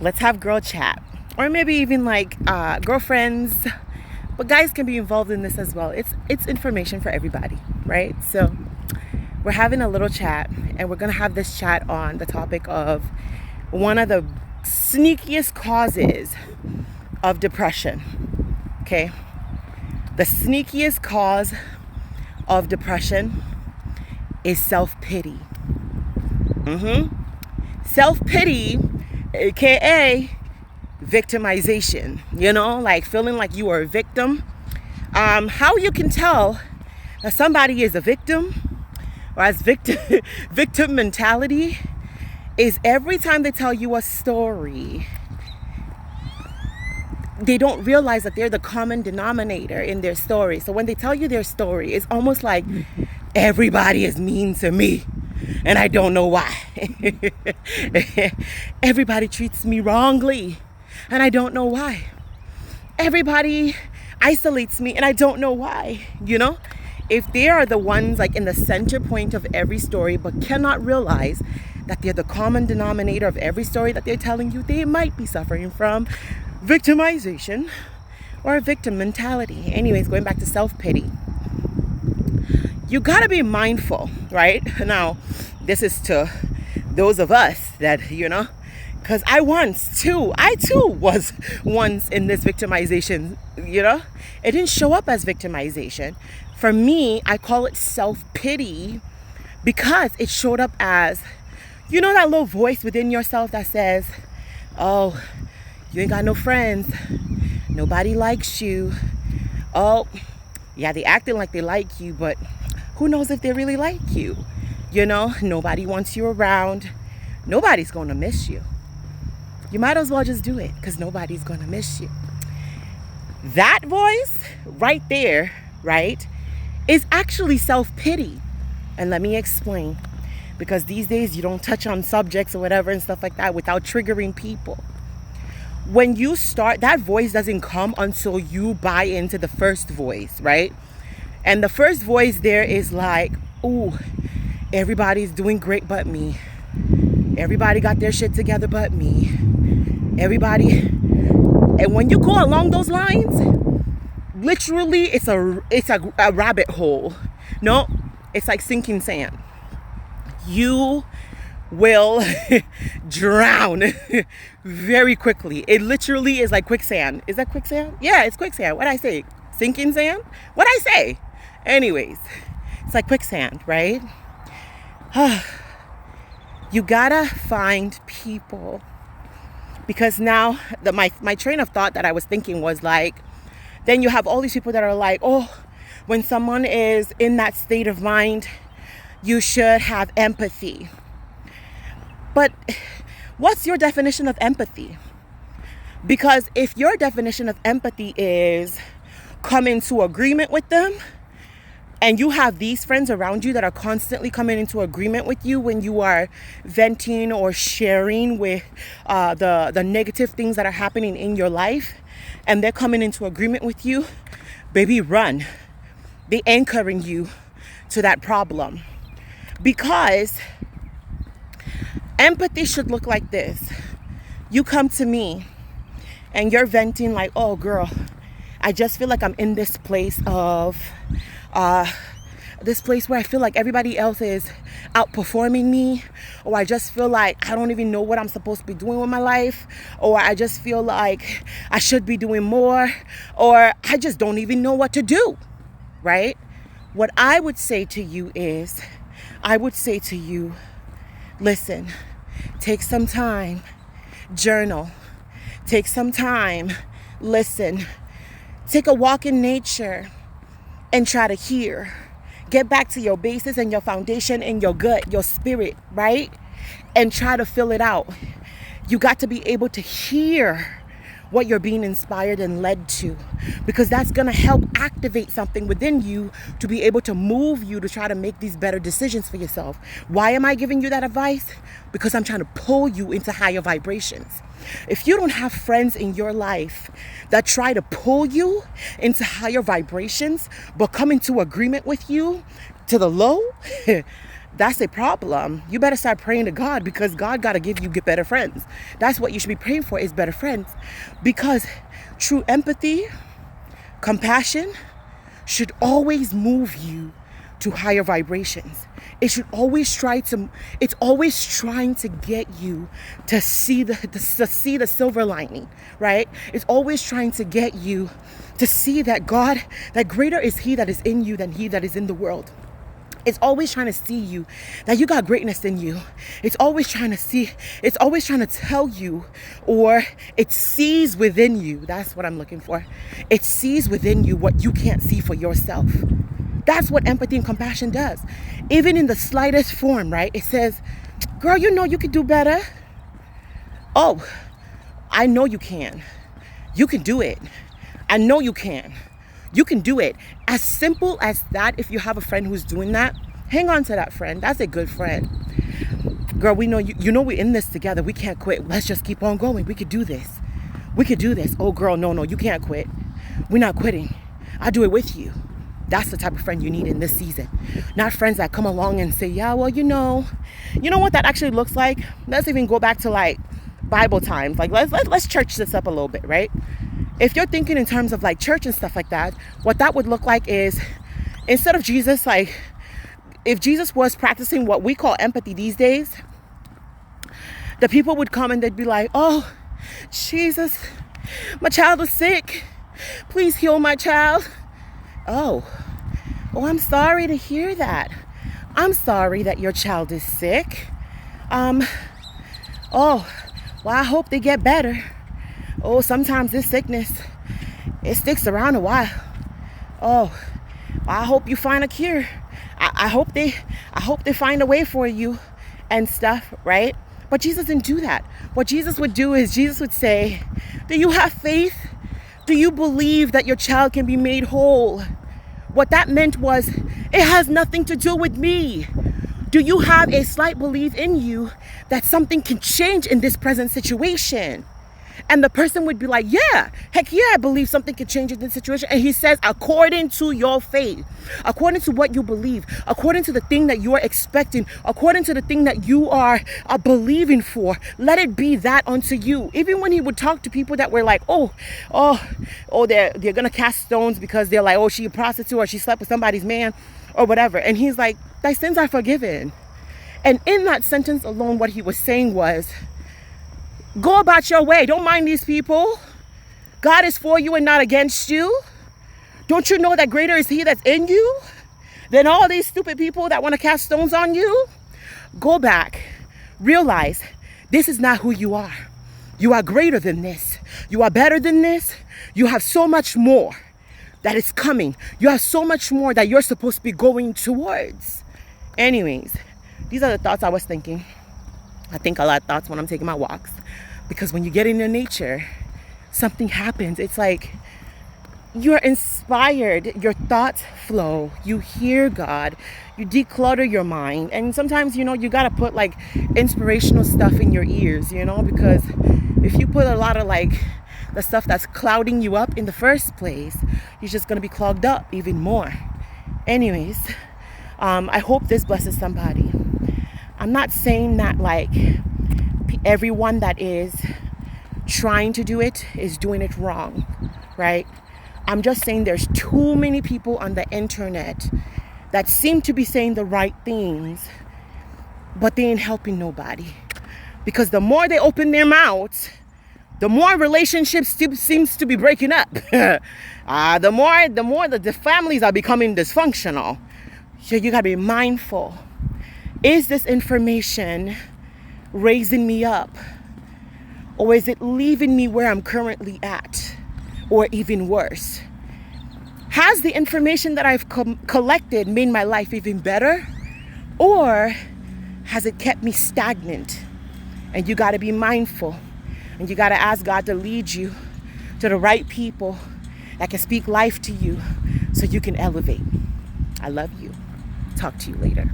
Let's have girl chat. Or maybe even like girlfriends. But guys can be involved in this as well. It's information for everybody, right? So we're having a little chat, and we're gonna have this chat on the topic of one of the sneakiest causes of depression. Okay? The sneakiest cause of depression is self-pity. Self-pity, aka victimization, like feeling like you are a victim. How you can tell that somebody is a victim or has victim mentality is every time they tell you a story, they don't realize that they're the common denominator in their story. So when they tell you their story, it's almost like everybody is mean to me and I don't know why. Everybody treats me wrongly and I don't know why. Everybody isolates me and I don't know why. If they are the ones like in the center point of every story but cannot realize that they're the common denominator of every story that they're telling you, they might be suffering from victimization or victim mentality. Anyways, going back to self-pity. You gotta be mindful, right? Now, this is to those of us that, because I too was once in this victimization, It didn't show up as victimization. For me, I call it self-pity because it showed up as, that little voice within yourself that says, oh, you ain't got no friends. Nobody likes you. Oh, yeah, they acting like they like you, but who knows if they really like you? Nobody wants you around. Nobody's going to miss you. You might as well just do it because nobody's going to miss you. That voice right there, right, is actually self-pity. And let me explain. Because these days you don't touch on subjects or whatever and stuff like that without triggering people. When you start, that voice doesn't come until you buy into the first voice, right? And the first voice there is like, ooh, everybody's doing great but me. Everybody got their shit together but me. Everybody. And when you go along those lines, literally it's a rabbit hole. No, it's like sinking sand. You will drown very quickly. It literally is like quicksand. Is that quicksand? Yeah, it's quicksand. What'd I say? Sinking sand? What'd I say? Anyways, it's like quicksand, right? You gotta find people. Because now my train of thought that I was thinking was like, then you have all these people that are like, oh, when someone is in that state of mind, you should have empathy. But what's your definition of empathy? Because if your definition of empathy is come into agreement with them, and you have these friends around you that are constantly coming into agreement with you when you are venting or sharing with the negative things that are happening in your life, and they're coming into agreement with you, baby, run. They're anchoring you to that problem. Because empathy should look like this. You come to me and you're venting like, oh girl, I just feel like I'm in this place of where I feel like everybody else is outperforming me, or I just feel like I don't even know what I'm supposed to be doing with my life, or I just feel like I should be doing more, or I just don't even know what to do, right? What I would say to you is, listen, take some time, journal, take some time, listen, take a walk in nature and try to hear. Get back to your basis and your foundation and your gut, your spirit, right? And try to fill it out. You got to be able to hear what you're being inspired and led to, because that's going to help activate something within you to be able to move you to try to make these better decisions for yourself. Why am I giving you that advice? Because I'm trying to pull you into higher vibrations. If you don't have friends in your life that try to pull you into higher vibrations but come into agreement with you to the low, that's a problem. You better start praying to God, because God got to give you better friends. That's what you should be praying for, is better friends. Because true empathy, compassion should always move you to higher vibrations. It's always trying to get you to see the silver lining, right? It's always trying to get you to see that greater is He that is in you than he that is in the world. It's always trying to see you, that you got greatness in you. It's always trying to tell you, or it sees within you. That's what I'm looking for. It sees within you what you can't see for yourself. That's what empathy and compassion does. Even in the slightest form, right? It says, girl, you know you could do better. Oh, I know you can. You can do it. I know you can. You can do it. As simple as that. If you have a friend who's doing that, hang on to that friend. That's a good friend. Girl, we know you know we're in this together. We can't quit. Let's just keep on going. We could do this. We could do this. Oh, girl, no, you can't quit. We're not quitting. I'll do it with you. That's the type of friend you need in this season. Not friends that come along and say, yeah, well, you know what that actually looks like? Let's even go back to like Bible times. Like let's church this up a little bit, right? If you're thinking in terms of like church and stuff like that, what that would look like is, instead of Jesus, like if Jesus was practicing what we call empathy these days, the people would come and they'd be like, oh, Jesus, my child is sick. Please heal my child. Oh, I'm sorry to hear that. I'm sorry that your child is sick. Oh, well, I hope they get better. Oh, sometimes this sickness, it sticks around a while. Oh, I hope you find a cure. I hope they find a way for you and stuff, right? But Jesus didn't do that. What Jesus would do is Jesus would say, do you have faith? Do you believe that your child can be made whole? What that meant was, it has nothing to do with me. Do you have a slight belief in you that something can change in this present situation? And the person would be like, yeah, heck yeah, I believe something can change in this situation. And he says, according to your faith, according to what you believe, according to the thing that you are expecting, according to the thing that you are believing for, let it be that unto you. Even when he would talk to people that were like, they're going to cast stones because they're like, oh, she a prostitute, or she slept with somebody's man, or whatever. And he's like, thy sins are forgiven. And in that sentence alone, what he was saying was, go about your way. Don't mind these people. God is for you and not against you. Don't you know that greater is He that's in you than all these stupid people that want to cast stones on you? Go back. Realize this is not who you are. You are greater than this. You are better than this. You have so much more that is coming. You have so much more that you're supposed to be going towards. Anyways, these are the thoughts I was thinking. I think a lot of thoughts when I'm taking my walks, because when you get into nature, something happens. It's like you're inspired, your thoughts flow, you hear God, you declutter your mind. And sometimes, you got to put like inspirational stuff in your ears, because if you put a lot of like the stuff that's clouding you up in the first place, you're just going to be clogged up even more. Anyways, I hope this blesses somebody. I'm not saying that like everyone that is trying to do it is doing it wrong, right? I'm just saying there's too many people on the internet that seem to be saying the right things, but they ain't helping nobody. Because the more they open their mouths, the more relationships seems to be breaking up. The more that the families are becoming dysfunctional. So you gotta be mindful. Is this information raising me up? Or is it leaving me where I'm currently at? Or even worse? Has the information that I've collected made my life even better? Or has it kept me stagnant? And you got to be mindful. And you got to ask God to lead you to the right people that can speak life to you so you can elevate. I love you. Talk to you later.